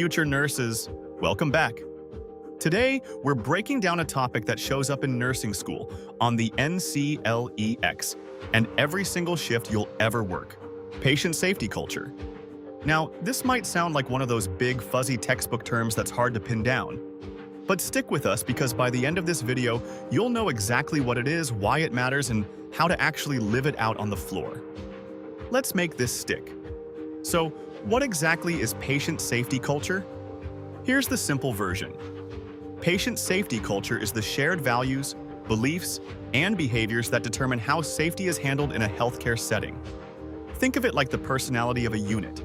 future nurses, welcome back. Today, we're breaking down a topic that shows up in nursing school on the NCLEX and every single shift you'll ever work: patient safety culture. Now, this might sound like one of those big, fuzzy textbook terms that's hard to pin down. But stick with us because by the end of this video, you'll know exactly what it is, why it matters, and how to actually live it out on the floor. Let's make this stick. So, what exactly is patient safety culture? Here's the simple version. Patient safety culture is the shared values, beliefs, and behaviors that determine how safety is handled in a healthcare setting. Think of it like the personality of a unit.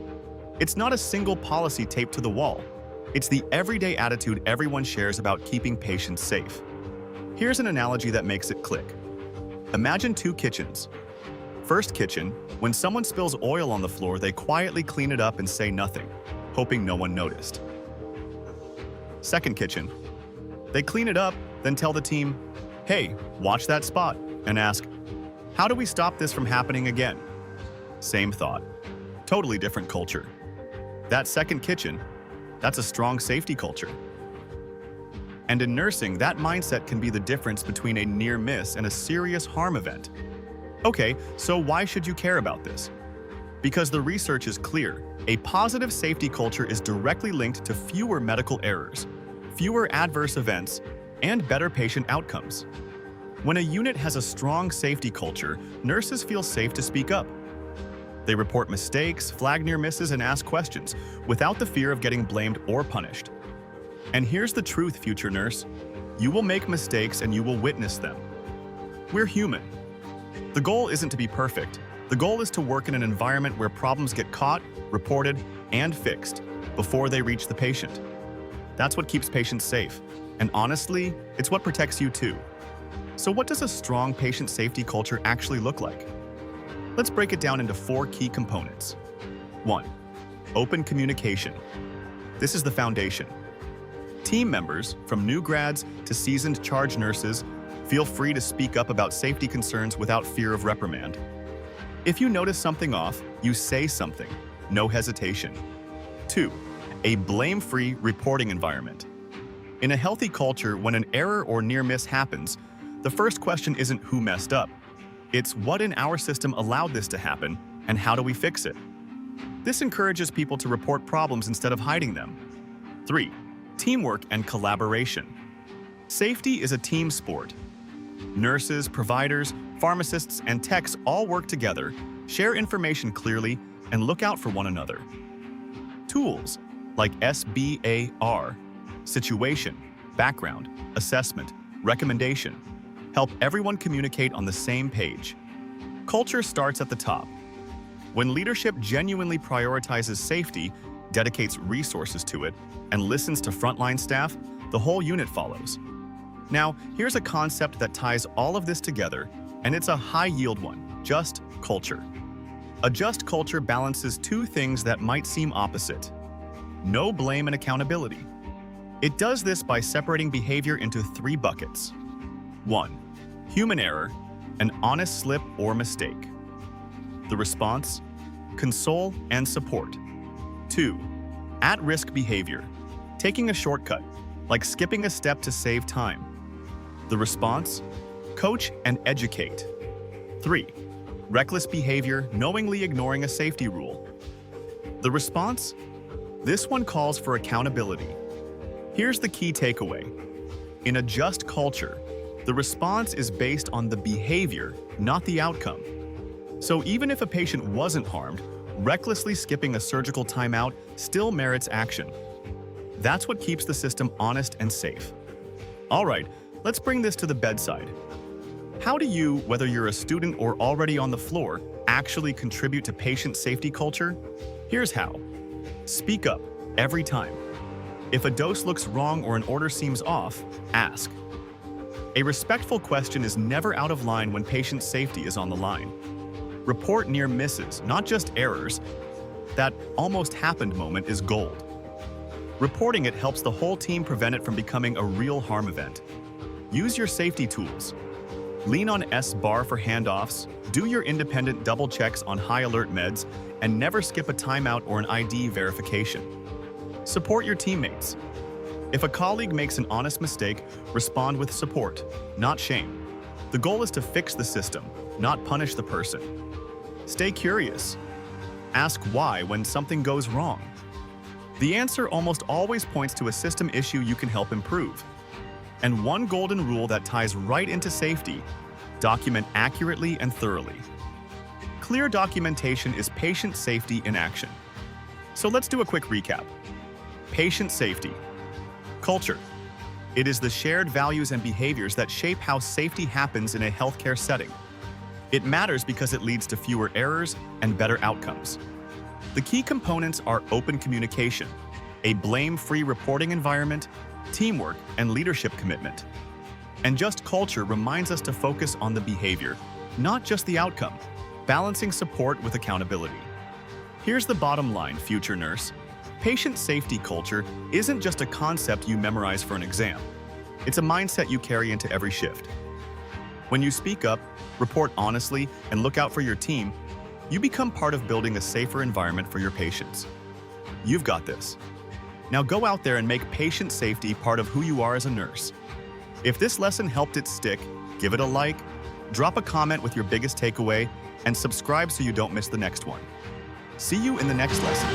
It's not a single policy taped to the wall. It's the everyday attitude everyone shares about keeping patients safe. Here's an analogy that makes it click. Imagine two kitchens. First kitchen, when someone spills oil on the floor, they quietly clean it up and say nothing, hoping no one noticed. Second kitchen, they clean it up, then tell the team, "Hey, watch that spot," and ask, "How do we stop this from happening again?" Same thought. Totally different culture. That second kitchen, that's a strong safety culture. And in nursing, that mindset can be the difference between a near miss and a serious harm event. Okay, so why should you care about this? Because the research is clear. A positive safety culture is directly linked to fewer medical errors, fewer adverse events, and better patient outcomes. When a unit has a strong safety culture, nurses feel safe to speak up. They report mistakes, flag near misses, and ask questions without the fear of getting blamed or punished. And here's the truth, future nurse. You will make mistakes and you will witness them. We're human. The goal isn't to be perfect. The goal is to work in an environment where problems get caught, reported, and fixed before they reach the patient. That's what keeps patients safe. And honestly, it's what protects you too. So what does a strong patient safety culture actually look like? Let's break it down into 4 key components. 1. Open communication. This is the foundation. Team members, from new grads to seasoned charge nurses, feel free to speak up about safety concerns without fear of reprimand. If you notice something off, you say something. No hesitation. 2. A blame-free reporting environment. In a healthy culture, when an error or near miss happens, the first question isn't who messed up. It's what in our system allowed this to happen, and how do we fix it? This encourages people to report problems instead of hiding them. 3. Teamwork and collaboration. Safety is a team sport. Nurses, providers, pharmacists, and techs all work together, share information clearly, and look out for one another. Tools like SBAR, situation, background, assessment, recommendation, help everyone communicate on the same page. Culture starts at the top. When leadership genuinely prioritizes safety, dedicates resources to it, and listens to frontline staff, the whole unit follows. Now, here's a concept that ties all of this together, and it's a high-yield one: just culture. A just culture balances 2 things that might seem opposite: no blame and accountability. It does this by separating behavior into 3 buckets. 1. Human error, an honest slip or mistake. The response: console and support. 2. At-risk behavior, taking a shortcut, like skipping a step to save time. The response: coach and educate. 3. Reckless behavior, knowingly ignoring a safety rule. The response: this one calls for accountability. Here's the key takeaway. In a just culture, the response is based on the behavior, not the outcome. So even if a patient wasn't harmed, recklessly skipping a surgical timeout still merits action. That's what keeps the system honest and safe. All right, let's bring this to the bedside. How do you, whether you're a student or already on the floor, actually contribute to patient safety culture? Here's how. Speak up every time. If a dose looks wrong or an order seems off, ask. A respectful question is never out of line when patient safety is on the line. Report near misses, not just errors. That almost happened moment is gold. Reporting it helps the whole team prevent it from becoming a real harm event. Use your safety tools. Lean on SBAR for handoffs, do your independent double checks on high alert meds, and never skip a timeout or an ID verification. Support your teammates. If a colleague makes an honest mistake, respond with support, not shame. The goal is to fix the system, not punish the person. Stay curious. Ask why when something goes wrong. The answer almost always points to a system issue you can help improve. And one golden rule that ties right into safety: document accurately and thoroughly. Clear documentation is patient safety in action. So let's do a quick recap. Patient safety. Culture. It is the shared values and behaviors that shape how safety happens in a healthcare setting. It matters because it leads to fewer errors and better outcomes. The key components are open communication, a blame-free reporting environment, teamwork, and leadership commitment. And just culture reminds us to focus on the behavior, not just the outcome, balancing support with accountability. Here's the bottom line, future nurse. Patient safety culture isn't just a concept you memorize for an exam. It's a mindset you carry into every shift. When you speak up, report honestly, and look out for your team, you become part of building a safer environment for your patients. You've got this. Now go out there and make patient safety part of who you are as a nurse. If this lesson helped it stick, give it a like, drop a comment with your biggest takeaway, and subscribe so you don't miss the next one. See you in the next lesson.